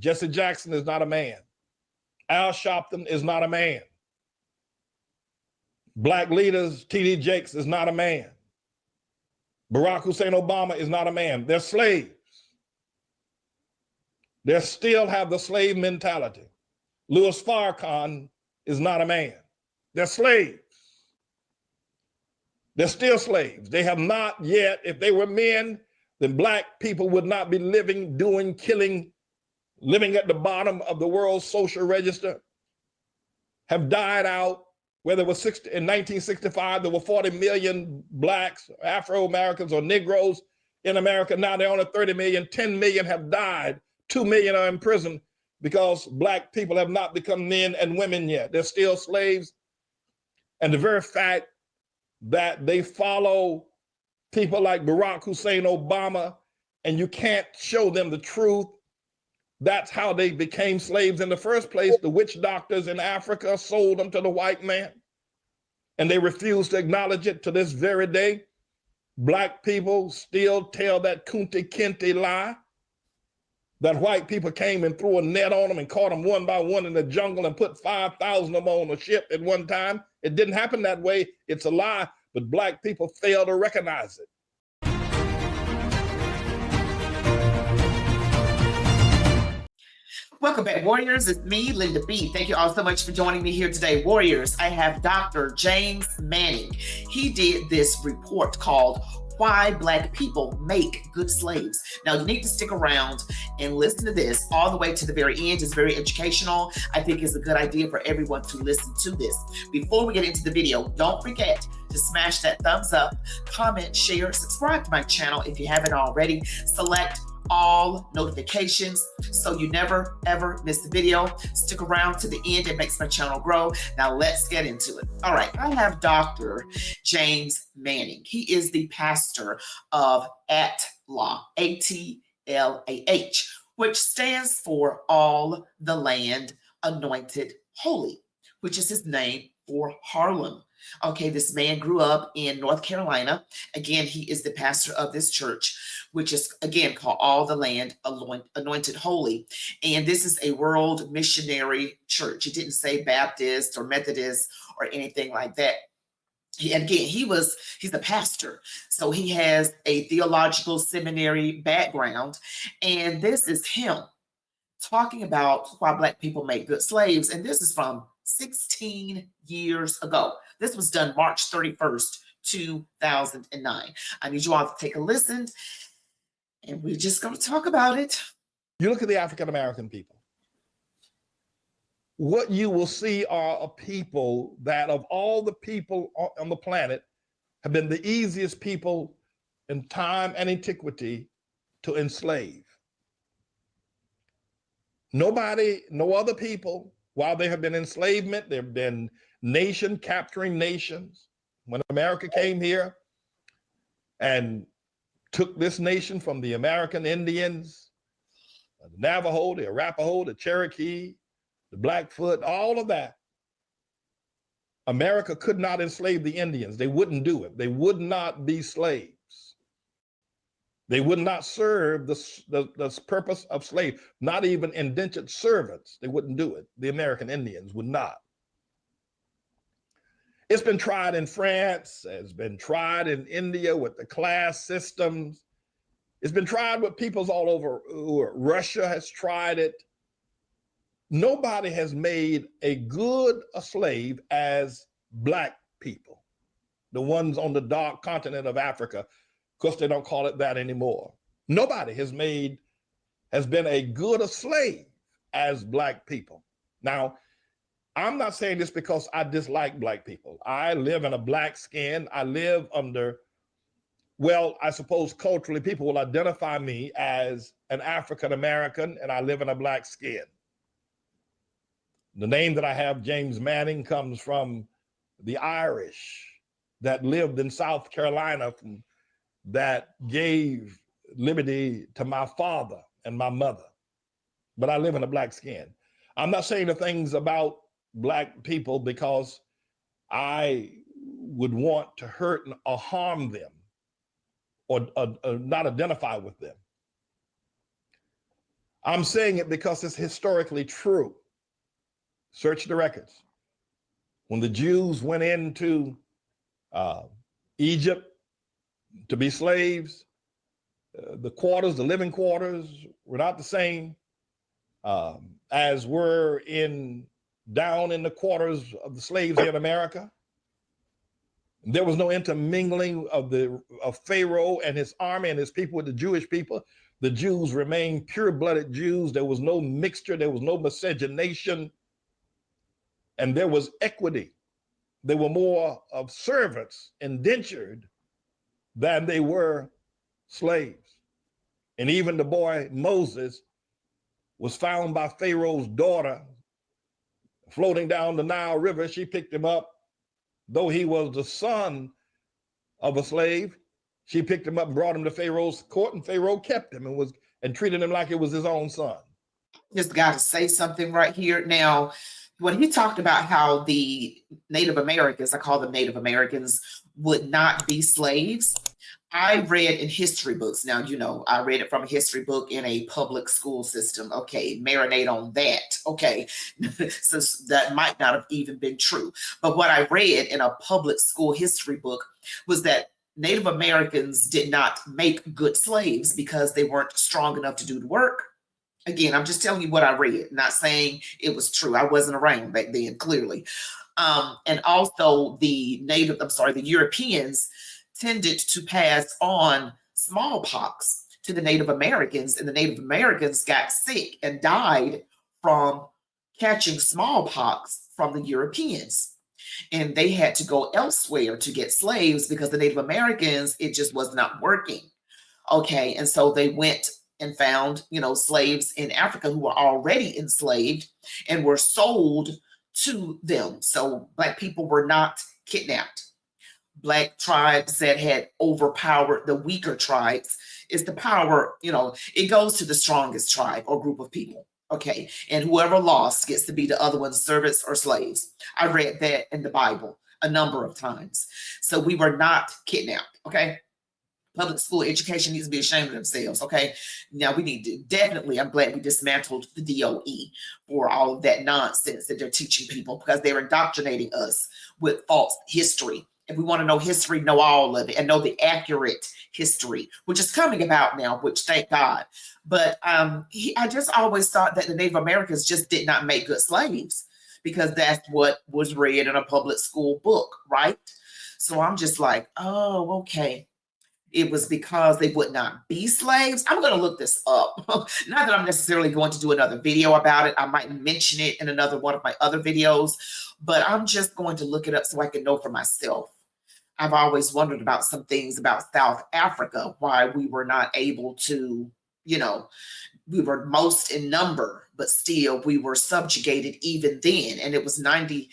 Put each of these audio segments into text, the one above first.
Jesse Jackson is not a man. Al Sharpton is not a man. Black leaders, T.D. Jakes is not a man. Barack Hussein Obama is not a man. They're slaves. They still have the slave mentality. Louis Farrakhan is not a man. They're slaves. They're still slaves. They have not yet, if they were men, then black people would not be living, doing, killing, living at the bottom of the world's social register, have died out. Whether it was in 1965, there were 40 million blacks, Afro-Americans, or Negroes in America. Now there are only 30 million, 10 million have died, 2 million are in prison because black people have not become men and women yet. They're still slaves. And the very fact that they follow people like Barack Hussein Obama and you can't show them the truth, that's how they became slaves in the first place. The witch doctors in Africa sold them to the white man, and they refuse to acknowledge it to this very day. Black people still tell that Kunti Kinte lie that white people came and threw a net on them and caught them one by one in the jungle and put 5,000 of them on a ship at one time. It didn't happen that way. It's a lie, but black people fail to recognize it. Welcome back, Warriors. It's me, Linda B. Thank you all so much for joining me here today. Warriors, I have Dr. James Manning. He did this report called Why Black People Make Good Slaves. Now, you need to stick around and listen to this all the way to the very end. It's very educational. I think it's a good idea for everyone to listen to this. Before we get into the video, don't forget to smash that thumbs up, comment, share, subscribe to my channel if you haven't already. Select all notifications so you never ever miss the video. Stick around to the end. It makes my channel grow. Now let's get into it. All right, I have Dr. James Manning. He is the pastor of ATLAH, A-T-L-A-H, which stands for All the Land Anointed Holy, which is his name for Harlem. Okay, this man grew up in North Carolina. Again, he is the pastor of this church, which is, again, called All the Land Anointed Holy. And this is a world missionary church. It didn't say Baptist or Methodist or anything like that. And again, he's a pastor. So he has a theological seminary background. And this is him talking about why Black people make good slaves. And this is from 16 years ago. This was done March 31st, 2009. I need you all to take a listen, and we're just going to talk about it. You look at the African-American people. What you will see are a people that, of all the people on the planet, have been the easiest people in time and antiquity to enslave. Nobody, no other people, while there have been enslavement, there have been nation capturing nations. When America came here and took this nation from the American Indians, the Navajo, the Arapaho, the Cherokee, the Blackfoot, all of that, America could not enslave the Indians. They wouldn't do it. They would not be slaves. They would not serve the purpose of slave, not even indentured servants. They wouldn't do it. The American Indians would not. It's been tried in France. It's been tried in India with the class systems. It's been tried with peoples all over. Russia has tried it. Nobody has made a good a slave as Black people, the ones on the dark continent of Africa. Of course, they don't call it that anymore. Nobody has been a good a slave as Black people. Now, I'm not saying this because I dislike Black people. I live in a Black skin. I live under, well, I suppose culturally people will identify me as an African American, and I live in a Black skin. The name that I have, James Manning, comes from the Irish that lived in South Carolina that gave liberty to my father and my mother. But I live in a Black skin. I'm not saying the things about Black people because I would want to hurt or harm them or not identify with them. I'm saying it because it's historically true. Search the records. When the Jews went into Egypt to be slaves, the living quarters were not the same as were down in the quarters of the slaves here in America. There was no intermingling of Pharaoh and his army and his people with the Jewish people. The Jews remained pure-blooded Jews. There was no mixture. There was no miscegenation. And there was equity. They were more of servants, indentured, than they were slaves. And even the boy Moses was found by Pharaoh's daughter floating down the Nile River. She picked him up. Though he was the son of a slave, she picked him up and brought him to Pharaoh's court, and Pharaoh kept him and treated him like it was his own son. Just got to say something right here. Now, when he talked about how the Native Americans, I call them Native Americans, would not be slaves, I read in history books. Now, you know, I read it from a history book in a public school system. Okay, marinate on that. Okay, so that might not have even been true. But what I read in a public school history book was that Native Americans did not make good slaves because they weren't strong enough to do the work. Again, I'm just telling you what I read, not saying it was true. I wasn't around back then, clearly. And also the Europeans tended to pass on smallpox to the Native Americans, and the Native Americans got sick and died from catching smallpox from the Europeans. And they had to go elsewhere to get slaves because the Native Americans, it just was not working. Okay, and so they went and found, you know, slaves in Africa who were already enslaved and were sold to them. So Black people were not kidnapped. Black tribes that had overpowered the weaker tribes is the power, you know, it goes to the strongest tribe or group of people. Okay. And whoever lost gets to be the other one's servants or slaves. I read that in the Bible a number of times. So we were not kidnapped. Okay. Public school education needs to be ashamed of themselves. Okay. Now we need to definitely, I'm glad we dismantled the DOE for all of that nonsense that they're teaching people, because they're indoctrinating us with false history. If we want to know history, know all of it and know the accurate history, which is coming about now, which thank God. But I just always thought that the Native Americans just did not make good slaves, because that's what was read in a public school book, right? So I'm just like, oh, okay. It was because they would not be slaves. I'm going to look this up. Not that I'm necessarily going to do another video about it. I might mention it in another one of my other videos, but I'm just going to look it up so I can know for myself. I've always wondered about some things about South Africa, why we were not able to, you know, we were most in number, but still we were subjugated even then. And it was 90%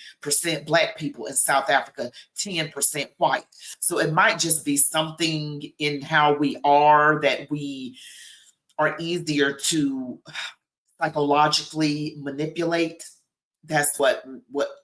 Black people in South Africa, 10% white. So it might just be something in how we are that we are easier to psychologically manipulate. That's what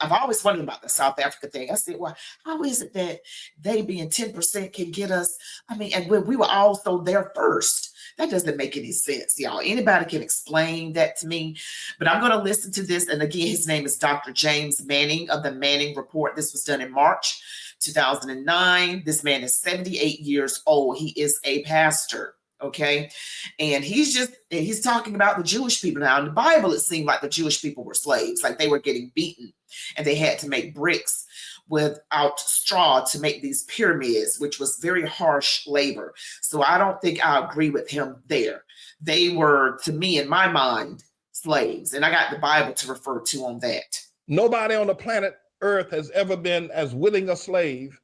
I've always wondered about the South Africa thing. I said, well, how is it that they being 10% can get us? I mean, and we were also there first. That doesn't make any sense, y'all. Anybody can explain that to me, but I'm going to listen to this. And again, his name is Dr. James Manning of the Manning Report. This was done in March 2009. This man is 78 years old. He is a pastor. Okay. And he's talking about the Jewish people. Now in the Bible, it seemed like the Jewish people were slaves, like they were getting beaten and they had to make bricks without straw to make these pyramids, which was very harsh labor. So I don't think I agree with him there. They were, to me, in my mind, slaves. And I got the Bible to refer to on that. Nobody on the planet Earth has ever been as willing a slave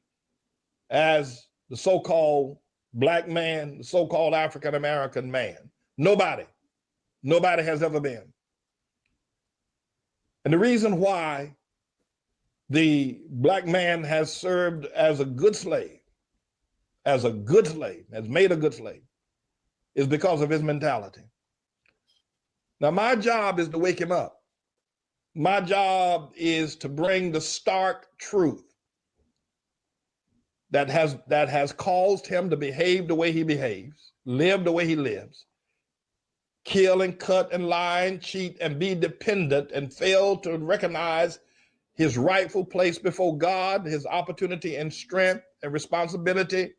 as the so-called Black man, the so-called African-American man. Nobody has ever been. And the reason why the Black man has served as a good slave, has made a good slave, is because of his mentality. Now, my job is to wake him up. My job is to bring the stark truth that has caused him to behave the way he behaves, live the way he lives, kill and cut and lie and cheat and be dependent and fail to recognize his rightful place before God, his opportunity and strength and responsibility.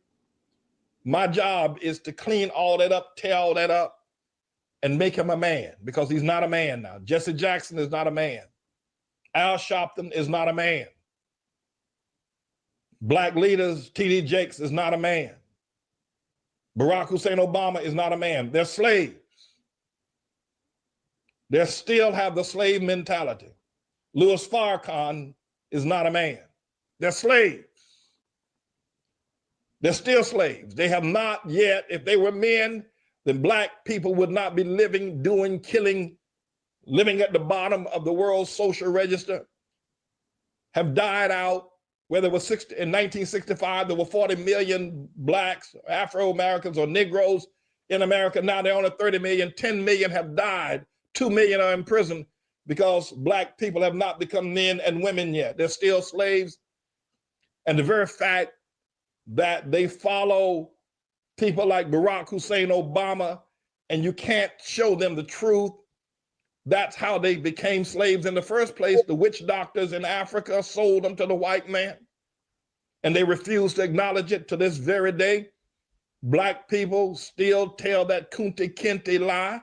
My job is to clean all that up, tear all that up, and make him a man, because he's not a man now. Jesse Jackson is not a man. Al Sharpton is not a man. Black leaders, T.D. Jakes is not a man. Barack Hussein Obama is not a man. They're slaves. They still have the slave mentality. Louis Farrakhan is not a man. They're slaves. They're still slaves. They have not yet, if they were men, then Black people would not be living, doing, killing, living at the bottom of the world's social register, have died out. Whether it was in 1965, there were 40 million Blacks, Afro-Americans, or Negroes in America. Now they're only 30 million. 10 million have died. 2 million are in prison because Black people have not become men and women yet. They're still slaves. And the very fact that they follow people like Barack Hussein Obama, and you can't show them the truth, that's how they became slaves in the first place. The witch doctors in Africa sold them to the white man, and they refuse to acknowledge it to this very day. Black people still tell that Kunti Kinte lie,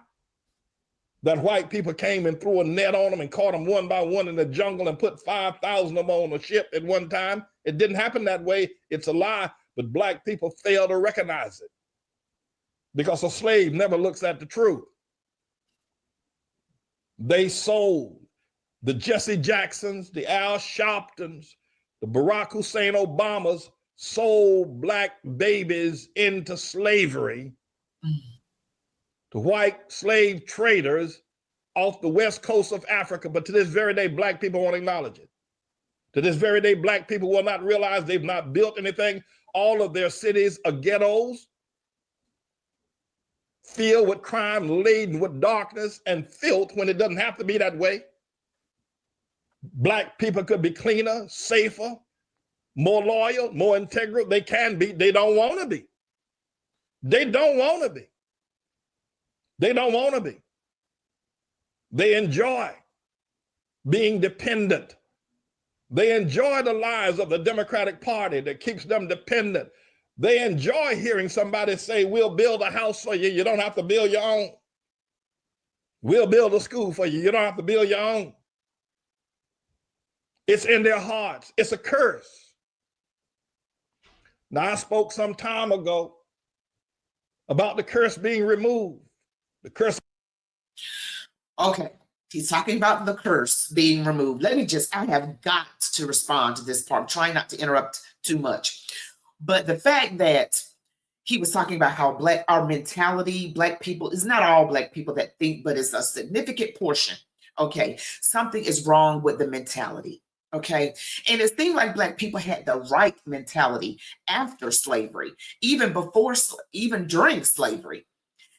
that white people came and threw a net on them and caught them one by one in the jungle and put 5,000 of them on a ship at one time. It didn't happen that way. It's a lie, but Black people fail to recognize it because a slave never looks at the truth. They sold the Jesse Jacksons, the Al Sharptons, the Barack Hussein Obamas, sold Black babies into slavery to white slave traders off the west coast of Africa. But to this very day, Black people won't acknowledge it. To this very day, Black people will not realize they've not built anything. All of their cities are ghettos, filled with crime, laden with darkness and filth, when it doesn't have to be that way. Black people could be cleaner, safer, more loyal, more integral. They can be. They don't want to be. They don't want to be. They don't want to be. They enjoy being dependent. They enjoy the lies of the Democratic Party that keeps them dependent. They enjoy hearing somebody say, we'll build a house for you. You don't have to build your own. We'll build a school for you. You don't have to build your own. It's in their hearts. It's a curse. Now, I spoke some time ago about the curse being removed. The curse. Okay. He's talking about the curse being removed. I have got to respond to this part. I'm trying not to interrupt too much. But the fact that he was talking about how our mentality, Black people, is not all Black people that think, but it's a significant portion. Okay. Something is wrong with the mentality. Okay. And it seemed like Black people had the right mentality after slavery, even during slavery,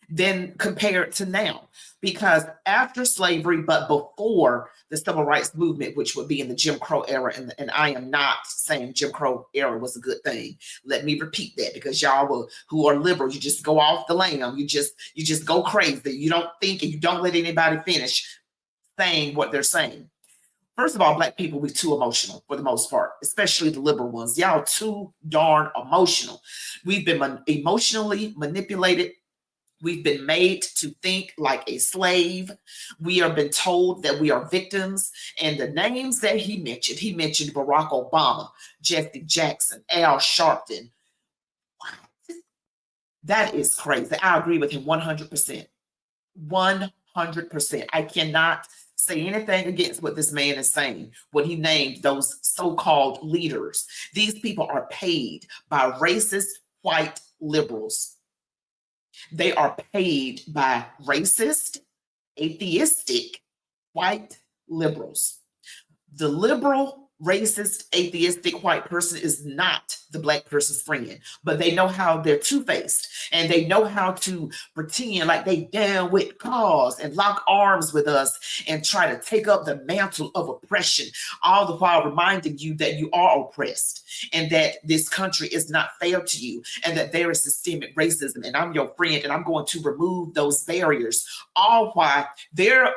than compared to now. Because after slavery, but before the civil rights movement, which would be in the Jim Crow era, and I am not saying Jim Crow era was a good thing. Let me repeat that, because y'all who are liberal, you just go off the lamb. You just go crazy. You don't think, and you don't let anybody finish saying what they're saying. First of all, Black people, we're too emotional for the most part, especially the liberal ones. Y'all too darn emotional. We've been emotionally manipulated. We've been made to think like a slave. We have been told that we are victims. And the names that he mentioned Barack Obama, Jesse Jackson, Al Sharpton. What? That is crazy. I agree with him 100%. 100%. I cannot say anything against what this man is saying when he named those so-called leaders. These people are paid by racist white liberals. They are paid by racist, atheistic, white liberals. The liberal racist, atheistic white person is not the Black person's friend, but they know how they're two-faced, and they know how to pretend like they down with cause and lock arms with us and try to take up the mantle of oppression, all the while reminding you that you are oppressed and that this country is not fair to you and that there is systemic racism, and I'm your friend and I'm going to remove those barriers, all while they are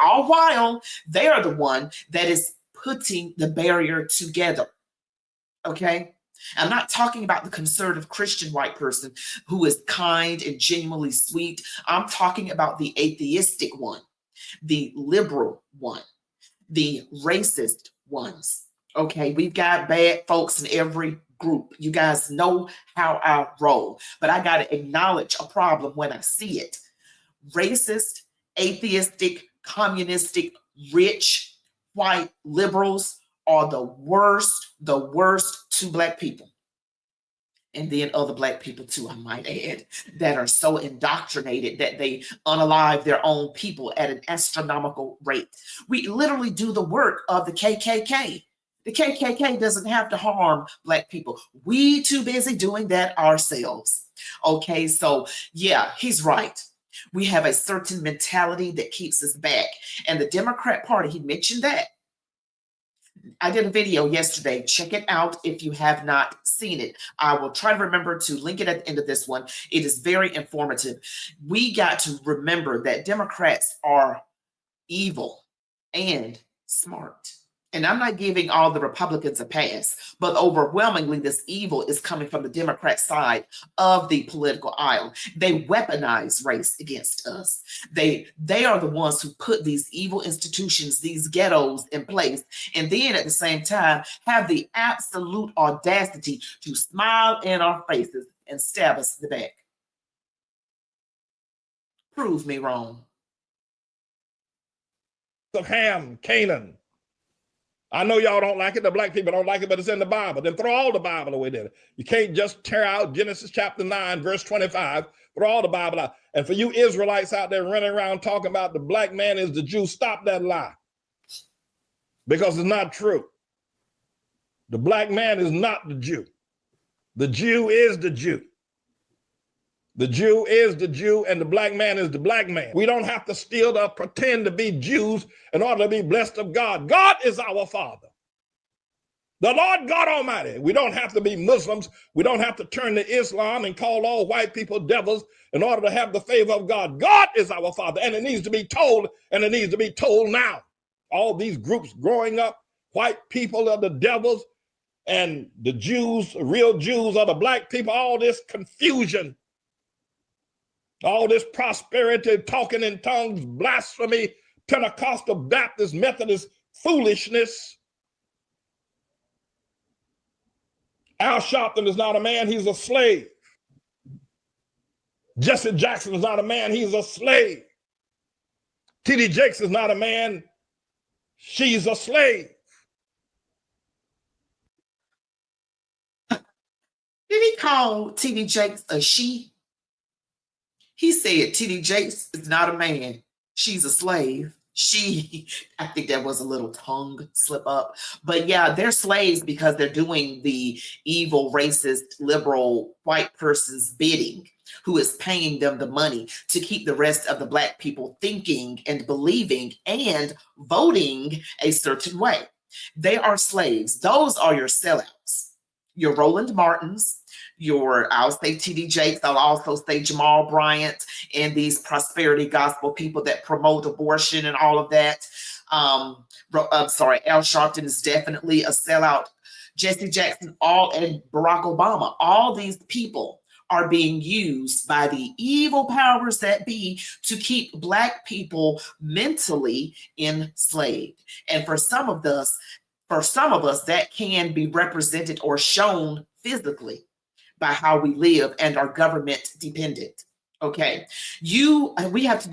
the one that is putting the barrier together. Okay? I'm not talking about the conservative Christian white person who is kind and genuinely sweet. I'm talking about the atheistic one, the liberal one, the racist ones. Okay? We've got bad folks in every group. You guys know how I roll, but I got to acknowledge a problem when I see it. Racist, atheistic, communistic, rich, white liberals are the worst to Black people. And then other Black people too, I might add, that are so indoctrinated that they unalive their own people at an astronomical rate. We literally do the work of the KKK. The KKK doesn't have to harm Black people. We too busy doing that ourselves. Okay, so yeah, he's right. We have a certain mentality that keeps us back. And the Democrat Party, he mentioned that. I did a video yesterday. Check it out if you have not seen it. I will try to remember to link it at the end of this one. It is very informative. We got to remember that Democrats are evil and smart. And I'm not giving all the Republicans a pass, but overwhelmingly this evil is coming from the Democrat side of the political aisle. They weaponize race against us. They are the ones who put these evil institutions, these ghettos in place, and then at the same time have the absolute audacity to smile in our faces and stab us in the back. Prove me wrong. Of Ham, Canaan. I know y'all don't like it. The Black people don't like it, but it's in the Bible. Then throw all the Bible away there. You can't just tear out Genesis chapter 9, verse 25. Throw all the Bible out. And for you Israelites out there running around talking about the Black man is the Jew, stop that lie. Because it's not true. The Black man is not the Jew. The Jew is the Jew. The Jew is the Jew, and the Black man is the Black man. We don't have to still pretend to be Jews in order to be blessed of God. God is our Father. The Lord God Almighty. We don't have to be Muslims. We don't have to turn to Islam and call all white people devils in order to have the favor of God. God is our Father, and it needs to be told, and it needs to be told now. All these groups growing up, white people are the devils, and the Jews, real Jews, are the Black people. All this confusion, all this prosperity, talking in tongues, blasphemy, Pentecostal, Baptist, Methodist foolishness. Al Sharpton is not a man, he's a slave. Jesse Jackson is not a man, he's a slave. T.D. Jakes is not a man, she's a slave. Did he call T.D. Jakes a she? He said T.D. Jakes is not a man, she's a slave. She, I think that was a little tongue slip up. But yeah, they're slaves because they're doing the evil, racist, liberal white person's bidding, who is paying them the money to keep the rest of the Black people thinking and believing and voting a certain way. They are slaves. Those are your sellouts. Your Roland Martins, I'll say T.D. Jakes, I'll also say Jamal Bryant, and these prosperity gospel people that promote abortion and all of that. I'm sorry, Al Sharpton is definitely a sellout. Jesse Jackson, and Barack Obama, all these people are being used by the evil powers that be to keep Black people mentally enslaved. And for some of us, that can be represented or shown physically by how we live and are government dependent. Okay, we have to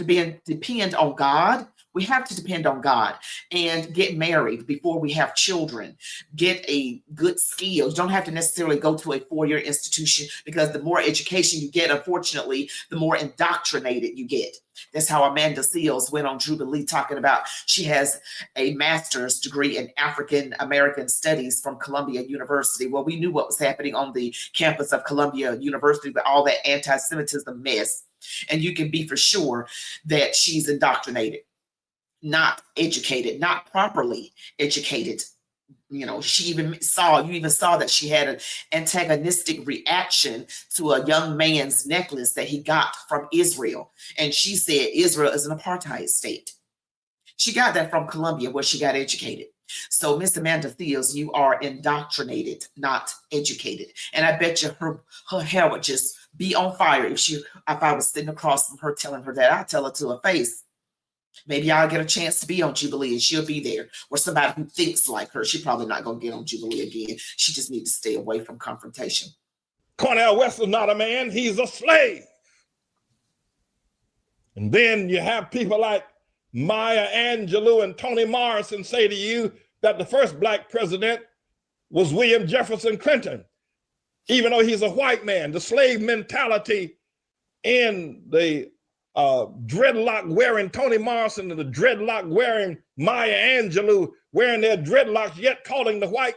depend on God. We have to depend on God and get married before we have children. Get a good skill. You don't have to necessarily go to a 4-year institution, because the more education you get, unfortunately, the more indoctrinated you get. That's how Amanda Seals went on Jubilee, talking about she has a master's degree in African American Studies from Columbia University. Well, we knew what was happening on the campus of Columbia University with all that anti-Semitism mess. And you can be for sure that she's indoctrinated, not educated, not properly educated. You know, you even saw that she had an antagonistic reaction to a young man's necklace that he got from Israel. And she said Israel is an apartheid state. She got that from Columbia, where she got educated. So Miss Amanda Seals, you are indoctrinated, not educated. And I bet you her hair would just be on fire if I was sitting across from her telling her that. I'd tell her to her face. Maybe I'll get a chance to be on Jubilee and she'll be there. Or somebody who thinks like her. She's probably not going to get on Jubilee again. She just needs to stay away from confrontation. Cornel West is not a man, he's a slave. And then you have people like Maya Angelou and Toni Morrison say to you that the first black president was William Jefferson Clinton, even though he's a white man. The slave mentality in the dreadlock wearing Toni Morrison and the dreadlock wearing Maya Angelou wearing their dreadlocks, yet calling the white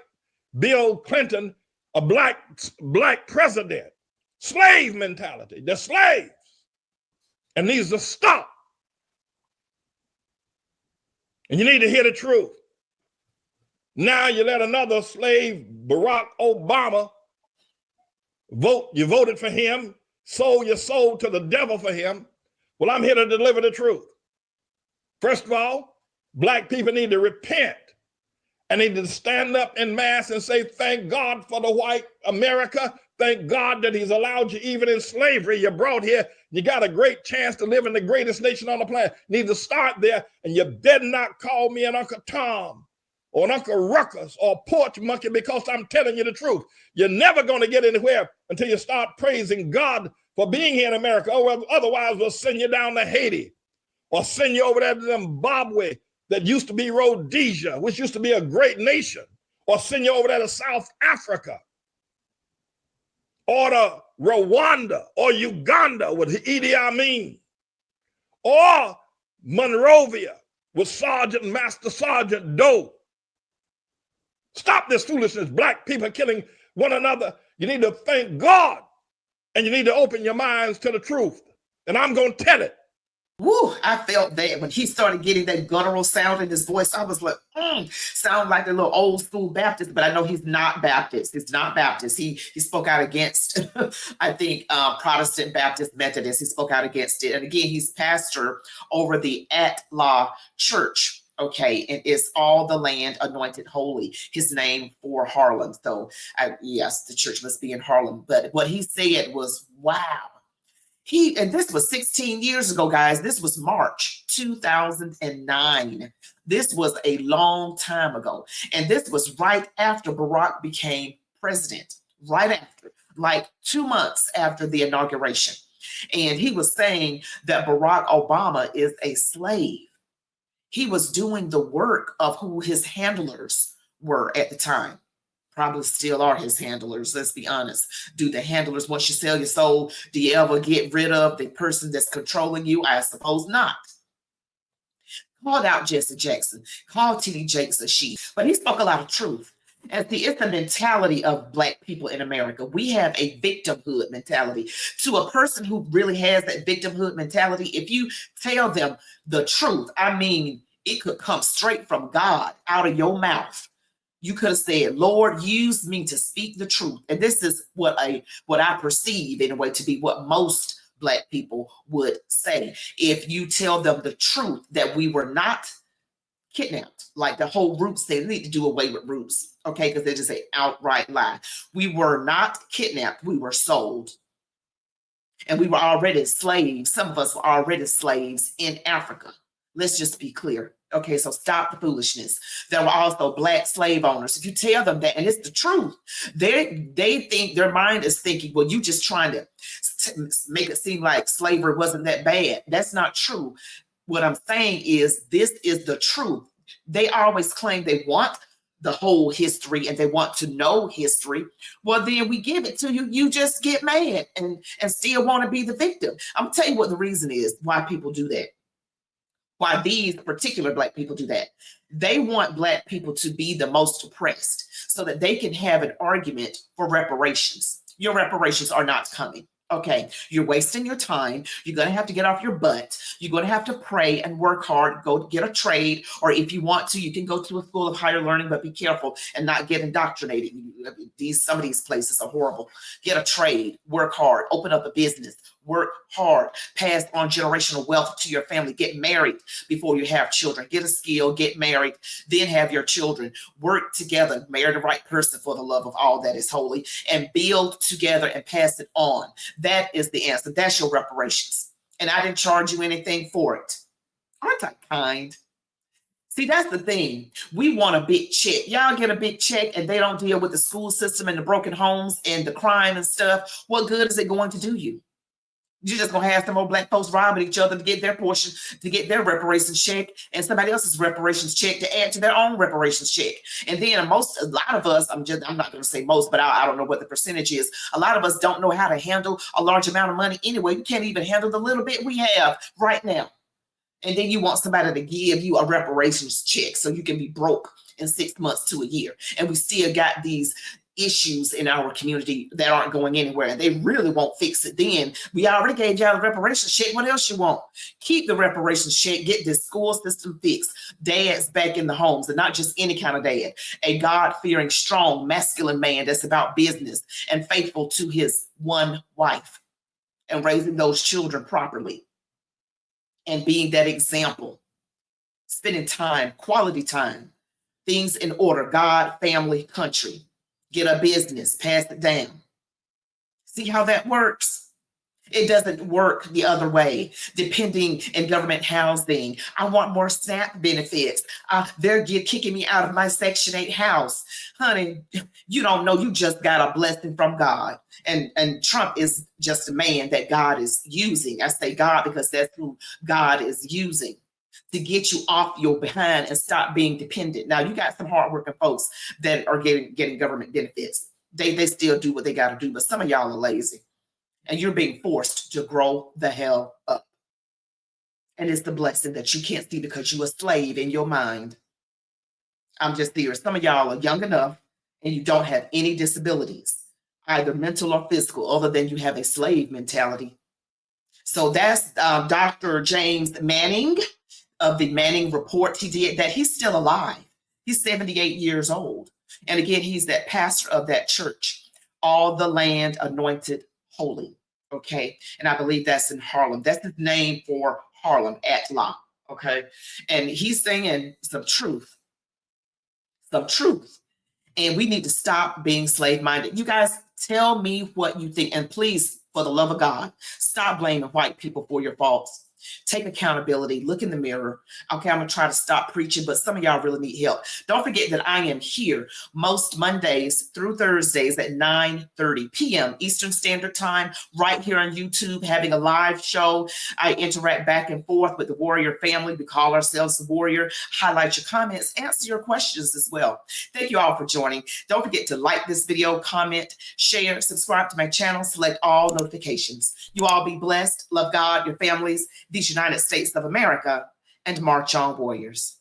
Bill Clinton a black president. Slave mentality. They're slaves and needs to stop. And you need to hear the truth. Now you let another slave, Barack Obama, vote. You voted for him, sold your soul to the devil for him. Well, I'm here to deliver the truth. First of all, black people need to repent and need to stand up en masse and say, thank God for the white America. Thank God that he's allowed you, even in slavery, you're brought here. You got a great chance to live in the greatest nation on the planet. You need to start there, and you better not call me an Uncle Tom or an Uncle Ruckus or porch monkey, because I'm telling you the truth. You're never going to get anywhere until you start praising God for being here in America. Oh, otherwise, we'll send you down to Haiti or send you over there to Zimbabwe that used to be Rhodesia, which used to be a great nation, or send you over there to South Africa or to Rwanda or Uganda with Idi Amin, or Monrovia with Master Sergeant Doe. Stop this foolishness. Black people killing one another. You need to thank God, and you need to open your minds to the truth. And I'm going to tell it. Woo, I felt that when he started getting that guttural sound in his voice. I was like, sound like a little old school Baptist, but I know he's not Baptist. He's not Baptist. He spoke out against, I think, Protestant Baptist Methodist. He spoke out against it. And again, he's pastor over the ATLAH Church. Okay, and it's all the Land Anointed Holy, his name for Harlem. So yes, the church must be in Harlem. But what he said was, wow. And this was 16 years ago, guys. This was March 2009. This was a long time ago. And this was right after Barack became president, right after, like 2 months after the inauguration. And he was saying that Barack Obama is a slave. He was doing the work of who his handlers were at the time. Probably still are his handlers, let's be honest. Do the handlers, once you sell your soul, do you ever get rid of the person that's controlling you? I suppose not. Called out Jesse Jackson, called T.D. Jakes a sheep, but he spoke a lot of truth. And see, it's the mentality of Black people in America. We have a victimhood mentality. To a person who really has that victimhood mentality, if you tell them the truth, I mean, it could come straight from God out of your mouth. You could have said, Lord, use me to speak the truth. And this is what I perceive in a way to be what most Black people would say. If you tell them the truth that we were not kidnapped, like the whole Roots thing, they need to do away with Roots, okay? Because they just say outright lie. We were not kidnapped, we were sold. And we were already slaves. Some of us were already slaves in Africa. Let's just be clear. Okay, so stop the foolishness. There were also Black slave owners. If you tell them that, and it's the truth, they think, their mind is thinking, well, you just trying to make it seem like slavery wasn't that bad. That's not true. What I'm saying is this is the truth. They always claim they want the whole history and they want to know history. Well, then we give it to you. You just get mad and still want to be the victim. I'm gonna tell you what the reason is why people do that. Why these particular Black people do that. They want Black people to be the most oppressed so that they can have an argument for reparations. Your reparations are not coming. Okay, you're wasting your time. You're going to have to get off your butt. You're going to have to pray and work hard, go get a trade, or if you want to, you can go to a school of higher learning, but be careful and not get indoctrinated. Some of these places are horrible. Get a trade, work hard, open up a business, work hard, pass on generational wealth to your family, get married before you have children, get a skill, get married, then have your children, work together, marry the right person for the love of all that is holy, and build together and pass it on. That is the answer. That's your reparations. And I didn't charge you anything for it. Aren't I kind? See, that's the thing. We want a big check. Y'all get a big check and they don't deal with the school system and the broken homes and the crime and stuff. What good is it going to do you? You're just gonna have some old Black folks robbing each other to get their portion, to get their reparations check, and somebody else's reparations check to add to their own reparations check. And then a lot of us, I'm not gonna say most, but I don't know what the percentage is. A lot of us don't know how to handle a large amount of money anyway. We can't even handle the little bit we have right now. And then you want somebody to give you a reparations check so you can be broke in 6 months to a year. And we still got these issues in our community that aren't going anywhere, and they really won't fix it. Then we already gave y'all the reparations check. What else you want? Keep the reparations check. Get this school system fixed. Dads back in the homes, and not just any kind of dad. A God-fearing, strong, masculine man that's about business and faithful to his one wife and raising those children properly and being that example. Spending time, quality time, things in order. God, family, country. Get a business, pass it down. See how that works? It doesn't work the other way. Depending in government housing, I want more SNAP benefits. They're kicking me out of my Section 8 house. Honey, you don't know you just got a blessing from God. And Trump is just a man that God is using. I say God because that's who God is using to get you off your behind and stop being dependent. Now, you got some hardworking folks that are getting government benefits. They still do what they got to do, but some of y'all are lazy. And you're being forced to grow the hell up. And it's the blessing that you can't see because you're a slave in your mind. I'm just serious. Some of y'all are young enough and you don't have any disabilities, either mental or physical, other than you have a slave mentality. So that's Dr. James Manning of the Manning report. He did that. He's still alive. He's 78 years old. And again, he's that pastor of that church, All the Land Anointed Holy. Okay. And I believe that's in Harlem. That's the name for Harlem, ATLAH. Okay. And he's saying some truth. Some truth. And we need to stop being slave-minded. You guys tell me what you think. And please, for the love of God, stop blaming white people for your faults. Take accountability. Look in the mirror. Okay, I'm going to try to stop preaching, but some of y'all really need help. Don't forget that I am here most Mondays through Thursdays at 9:30 p.m. Eastern Standard Time, right here on YouTube, having a live show. I interact back and forth with the Warrior family. We call ourselves the Warrior. Highlight your comments, answer your questions as well. Thank you all for joining. Don't forget to like this video, comment, share, subscribe to my channel, select all notifications. You all be blessed. Love God, your families, these United States of America, and march on, warriors.